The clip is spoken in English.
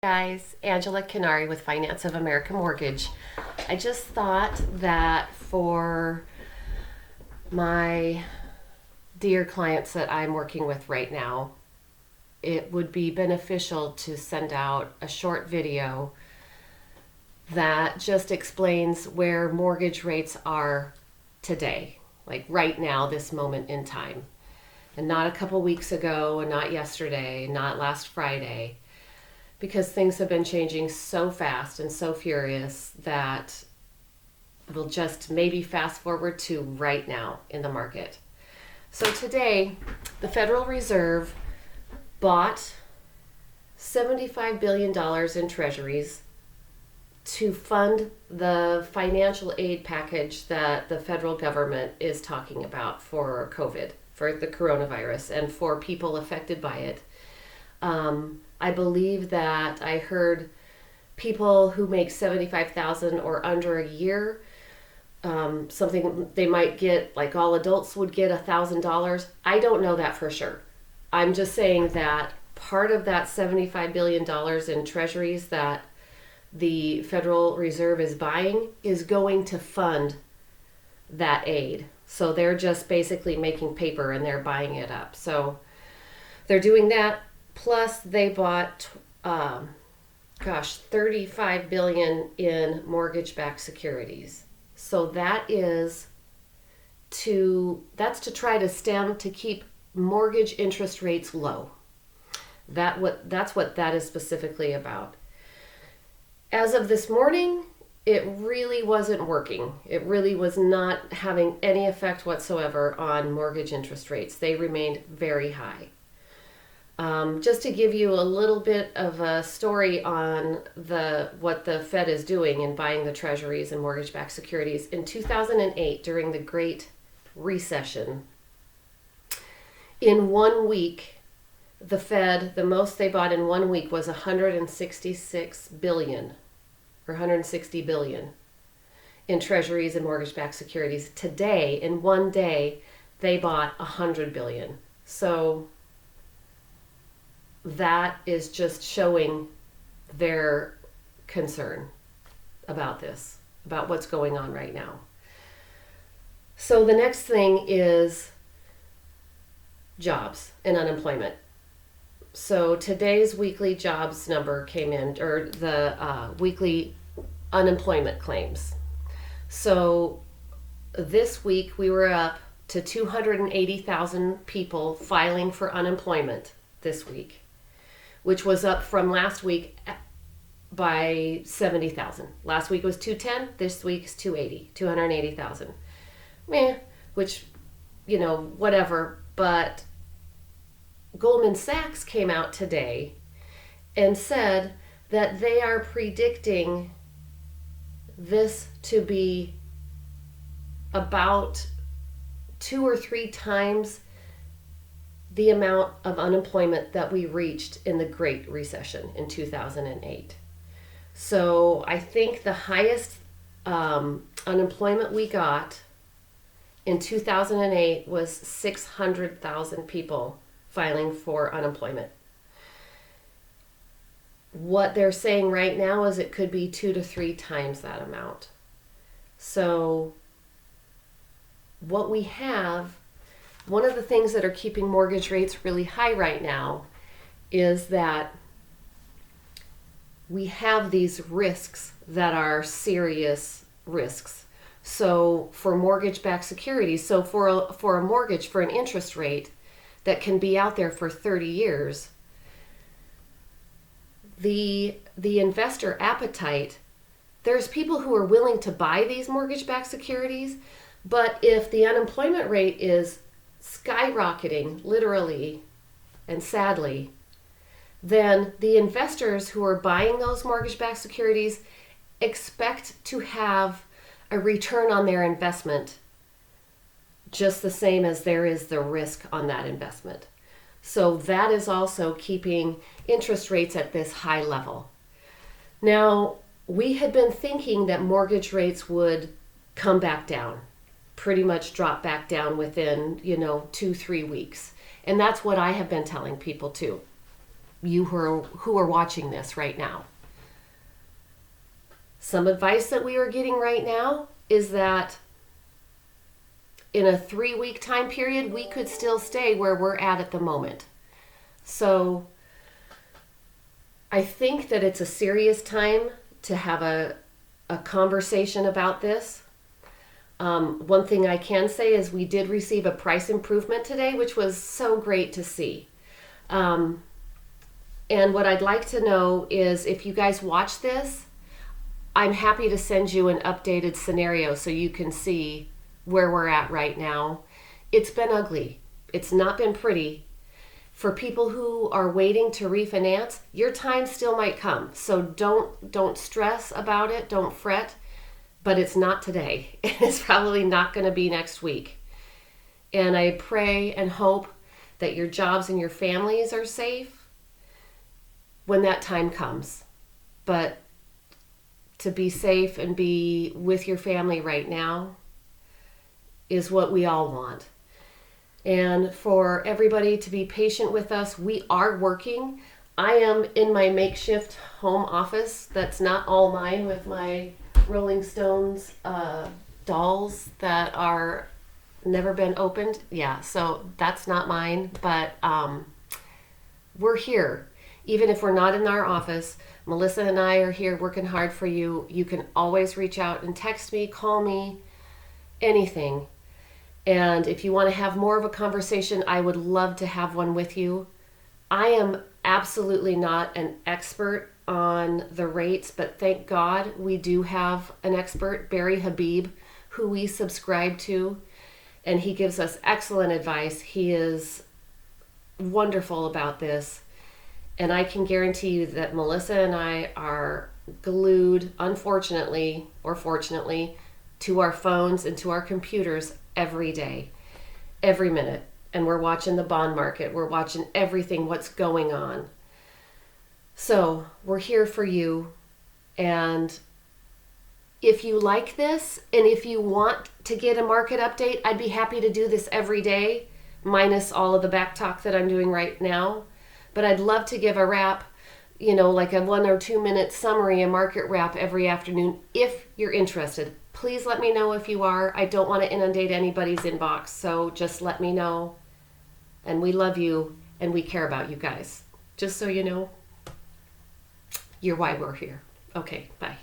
Guys, Angela Kinari with Finance of America Mortgage. I just thought that for my dear clients that I'm working with right now, it would be beneficial to send out a short video that just explains where mortgage rates are today, like right now, this moment in time, and not a couple weeks ago, and not yesterday, not last Friday, because things have been changing so fast and so furious that we'll just maybe fast forward to right now in the market. So today, the Federal Reserve bought $75 billion in treasuries to fund the financial aid package that the federal government is talking about for COVID, for the coronavirus, and for people affected by it. I believe that I heard people who make $75,000 or under a year, something they might get, like all adults would get $1,000. I don't know that for sure. I'm just saying that part of that $75 billion in treasuries that the Federal Reserve is buying is going to fund that aid. So they're just basically making paper and they're buying it up. So they're doing that. Plus, they bought, $35 billion in mortgage-backed securities. So that's to try to keep mortgage interest rates low. That's what that is specifically about. As of this morning, it really wasn't working. It really was not having any effect whatsoever on mortgage interest rates. They remained very high. Just to give you a little bit of a story on what the Fed is doing in buying the treasuries and mortgage-backed securities. In 2008, during the Great Recession, in 1 week, the Fed, the most they bought in 1 week was $166 billion or $160 billion in treasuries and mortgage-backed securities. Today, in 1 day, they bought $100 billion. So that is just showing their concern about this, about what's going on right now. So the next thing is jobs and unemployment. So today's weekly jobs number came in, or the weekly unemployment claims. So this week we were up to 280,000 people filing for unemployment this week, which was up from last week by 70,000. Last week was 210, this week is 280,000. Which, whatever. But Goldman Sachs came out today and said that they are predicting this to be about 2 or 3 times the amount of unemployment that we reached in the Great Recession in 2008. So I think the highest unemployment we got in 2008 was 600,000 people filing for unemployment. What they're saying right now is it could be 2 to 3 times that amount. So what we have, one of the things that are keeping mortgage rates really high right now is that we have these risks that are serious risks. So for mortgage-backed securities, so for a mortgage, for an interest rate that can be out there for 30 years, the investor appetite, there's people who are willing to buy these mortgage-backed securities, but if the unemployment rate is skyrocketing, literally and sadly, then the investors who are buying those mortgage-backed securities expect to have a return on their investment just the same as there is the risk on that investment. So that is also keeping interest rates at this high level. Now, we had been thinking that mortgage rates would come back down, pretty much drop back down within, 2-3 weeks. And that's what I have been telling people too. you who are watching this right now. Some advice that we are getting right now is that in a 3-week time period, we could still stay where we're at the moment. So I think that it's a serious time to have a conversation about this. One thing I can say is we did receive a price improvement today, which was so great to see. And what I'd like to know is if you guys watch this, I'm happy to send you an updated scenario so you can see where we're at right now. It's been ugly. It's not been pretty. For people who are waiting to refinance, your time still might come. So don't stress about it. Don't fret. But it's not today. It's probably not going to be next week. And I pray and hope that your jobs and your families are safe when that time comes. But to be safe and be with your family right now is what we all want. And for everybody to be patient with us, we are working. I am in my makeshift home office that's not all mine, with my Rolling Stones dolls that are never been opened. Yeah, so that's not mine, but we're here. Even if we're not in our office, Melissa and I are here working hard for you. You can always reach out and text me, call me, anything. And if you want to have more of a conversation, I would love to have one with you. I am absolutely not an expert on the rates, but thank God we do have an expert, Barry Habib, who we subscribe to, and he gives us excellent advice. He is wonderful about this. And I can guarantee you that Melissa and I are glued, unfortunately or fortunately, to our phones and to our computers every day, every minute. And we're watching the bond market. We're watching everything, what's going on. So we're here for you. And if you like this, and if you want to get a market update, I'd be happy to do this every day, minus all of the back talk that I'm doing right now. But I'd love to give a wrap, like a 1 or 2 minute summary, a market wrap every afternoon. If you're interested, please let me know if you are. I don't want to inundate anybody's inbox, so just let me know. And we love you, and we care about you guys. Just so you know, you're why we're here. Okay, bye.